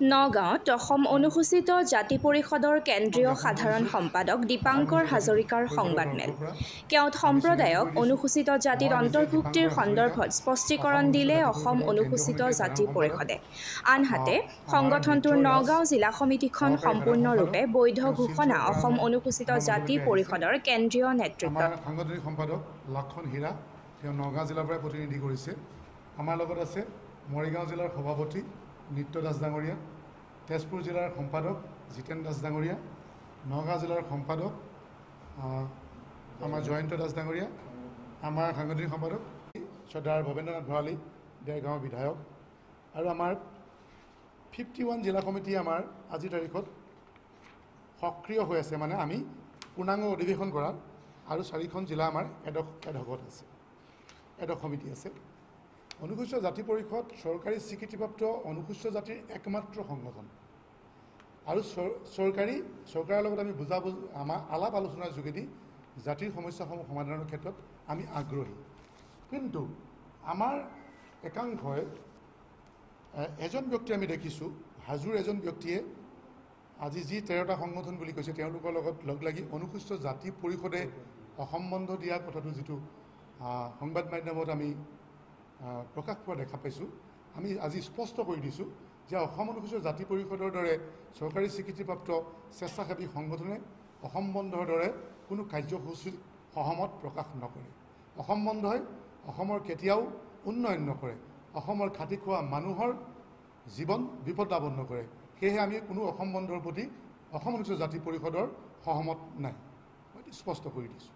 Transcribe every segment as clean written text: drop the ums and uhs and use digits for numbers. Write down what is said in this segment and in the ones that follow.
নগাঁৱত অসম অনুসূচিত জাতি পৰিষদৰ কেন্দ্ৰীয় সাধাৰণ সম্পাদক দীপাংকৰ হাজৰিকাৰ সংবাদমেল। কেওট সম্প্ৰদায়ক অনুসূচিত জাতিত অন্তৰ্ভুক্তিৰ সন্দৰ্ভত স্পষ্টীকৰণ দিলে অসম অনুসূচিত জাতি পৰিষদে। আনহাতে সংগঠনটোৰ নগাঁও জিলা সমিতিখন সম্পূৰ্ণৰূপে বৈধ ঘোষণা অসম অনুসূচিত জাতি পৰিষদৰ কেন্দ্ৰীয় নেতৃত্বত। সাংগঠনিক সম্পাদক লক্ষণ হীৰা তেওঁ নগাঁও জিলাৰ পৰা প্ৰতিনিধি কৰিছে। আমাৰ লগত আছে মৰিগাঁও জিলাৰ সভাপতি নিত্য দাস ডাঙৰীয়া, তেজপুৰ জিলাৰ সম্পাদক জিতেন দাস ডাঙৰীয়া, নগাঁও জিলাৰ সম্পাদক আমাৰ জয়ন্ত দাস ডাঙৰীয়া, আমাৰ সাংগঠনিক সম্পাদক শ্ৰদ্ধাৰ ভৱেন্দ্ৰনাথ ভৰালী দেৰগাঁৱৰ বিধায়ক, আৰু আমাৰ 51 জিলা সমিতি আমাৰ আজিৰ তাৰিখত সক্ৰিয় হৈ আছে। মানে আমি পূৰ্ণাংগ অধিৱেশন কৰাৰ আৰু 4খন জিলা আমাৰ এডখত আছে, এডখ সমিতি আছে। অনুসূচিত জাতি পৰিষদ চৰকাৰী স্বীকৃতিপ্ৰাপ্ত অনুসূচিত জাতিৰ একমাত্ৰ সংগঠন, আৰু চৰকাৰৰ লগত আমি আমাৰ আলাপ আলোচনাৰ যোগেদি জাতিৰ সমস্যাসমূহ সমাধানৰ ক্ষেত্ৰত আমি আগ্ৰহী। কিন্তু আমাৰ একাংশই এজন ব্যক্তি আমি দেখিছোঁ, হাজোৰ এজন ব্যক্তিয়ে আজি যি 13টা সংগঠন বুলি কৈছে তেওঁলোকৰ লগত লগ লাগি অনুসূচিত জাতি পৰিষদে অসম্বন্ধ দিয়া কথাটো যিটো সংবাদ মাধ্যমত আমি প্ৰকাশ পোৱা দেখা পাইছোঁ, আমি আজি স্পষ্ট কৰি দিছোঁ যে অসম অনুসূচিত জাতি পৰিষদৰ দৰে চৰকাৰী স্বীকৃতিপ্ৰাপ্ত স্বেচ্ছাসেৱী সংগঠনে অসম বন্ধৰ দৰে কোনো কাৰ্যসূচীত সহমত প্ৰকাশ নকৰে। অসম বন্ধই অসমৰ কেতিয়াও উন্নয়ন নকৰে, অসমৰ খাটি খোৱা মানুহৰ জীৱন বিপদাপন্ন কৰে। সেয়েহে আমি কোনো অসম বন্ধৰ প্ৰতি অসম অনুসূচিত জাতি পৰিষদৰ সহমত নাই, মই স্পষ্ট কৰি দিছোঁ।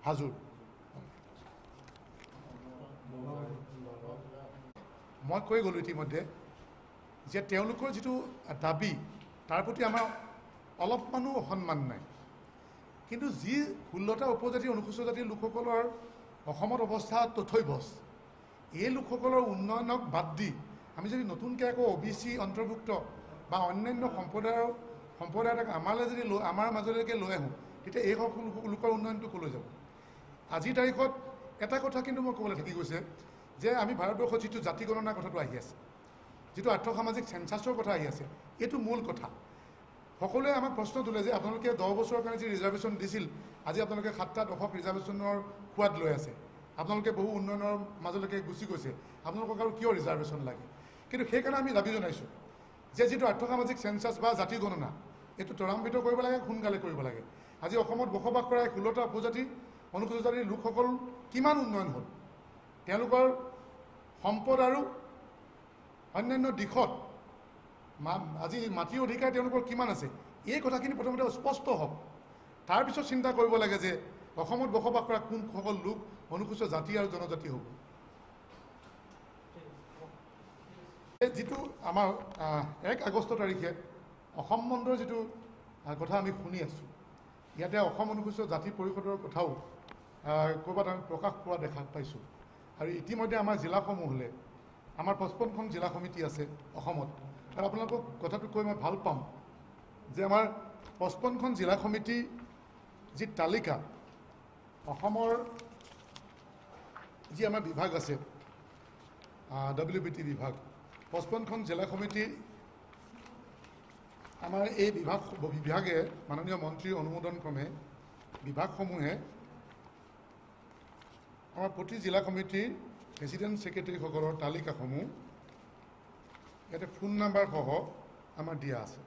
হাজোৰ মই কৈ গ'লোঁ ইতিমধ্যে যে তেওঁলোকৰ যিটো দাবী তাৰ প্ৰতি আমাৰ অলপমানো অসন্মান নাই। কিন্তু যি 16টা উপজাতি অনুসূচিত জাতিৰ লোকসকলৰ অসমত অৱস্থা তথৈবচ, এই লোকসকলৰ উন্নয়নক বাদ দি আমি যদি নতুনকৈ আকৌ OBC অন্তৰ্ভুক্ত বা অন্যান্য সম্প্ৰদায়ক আমাৰ মাজলৈকে লৈ আহোঁ, তেতিয়া এই লোকৰ উন্নয়নটো ক'লৈ যাব? আজিৰ তাৰিখত এটা কথা কিন্তু মই ক'বলৈ থাকি গৈছে যে আমি ভাৰতবৰ্ষত যিটো জাতি গণনাৰ কথাটো আহি আছে, যিটো আৰ্থসামাজিক চেঞ্চাছৰ কথা আহি আছে, এইটো মূল কথা। সকলোৱে আমাক প্ৰশ্ন তোলে যে আপোনালোকে 10 বছৰৰ কাৰণে যি ৰিজাৰ্ভেশ্যন দিছিল, আজি আপোনালোকে 7টা দশক ৰিজাৰ্ভেশ্যনৰ সোৱাদ লৈ আছে, আপোনালোকে বহু উন্নয়নৰ মাজলৈকে গুচি গৈছে, আপোনালোকক আৰু কিয় ৰিজাৰ্ভেশ্যন লাগে? কিন্তু সেইকাৰণে আমি দাবী জনাইছোঁ যে যিটো আৰ্থসামাজিক চেঞ্চাছ বা জাতি গণনা, এইটো ত্বৰান্বিত কৰিব লাগে, সোনকালে কৰিব লাগে। আজি অসমত বসবাস কৰা 16টা উপজাতি অনুসূচিত জাতিৰ লোকসকল কিমান উন্নয়ন হ'ল, তেওঁলোকৰ সম্পদ আৰু অন্যান্য দিশত আজি মাটিৰ অধিকাৰ তেওঁলোকৰ কিমান আছে, এই কথাখিনি প্ৰথমতে স্পষ্ট হওক। তাৰপিছত চিন্তা কৰিব লাগে যে অসমত বসবাস কৰা কোনসকল লোক অনুসূচিত জাতি আৰু জনজাতি হ'ব। যিটো আমাৰ 1 আগষ্ট তাৰিখে অসম বন্ধৰ যিটো কথা আমি শুনি আছোঁ, ইয়াতে অসম অনুসূচিত জাতি পৰিষদৰ কথাও ক'ৰবাত আমি প্ৰকাশ পোৱা দেখা পাইছোঁ। আৰু ইতিমধ্যে আমাৰ জিলাসমূহলৈ আমাৰ 55খন জিলা সমিতি আছে অসমত, আৰু আপোনালোকক কথাটো কৈ মই ভাল পাম যে আমাৰ 55খন জিলা সমিতিৰ যি তালিকা, অসমৰ যি আমাৰ বিভাগ আছে WBT বিভাগ, 55খন জিলা সমিতিৰ আমাৰ এই বিভাগে মাননীয় মন্ত্ৰীৰ অনুমোদন ক্ৰমে বিভাগসমূহে আমাৰ প্ৰতি জিলা কমিটিৰ প্ৰেচিডেণ্ট ছেক্ৰেটাৰীসকলৰ তালিকাসমূহ ইয়াতে ফোন নাম্বাৰ সহ আমাৰ দিয়া আছে।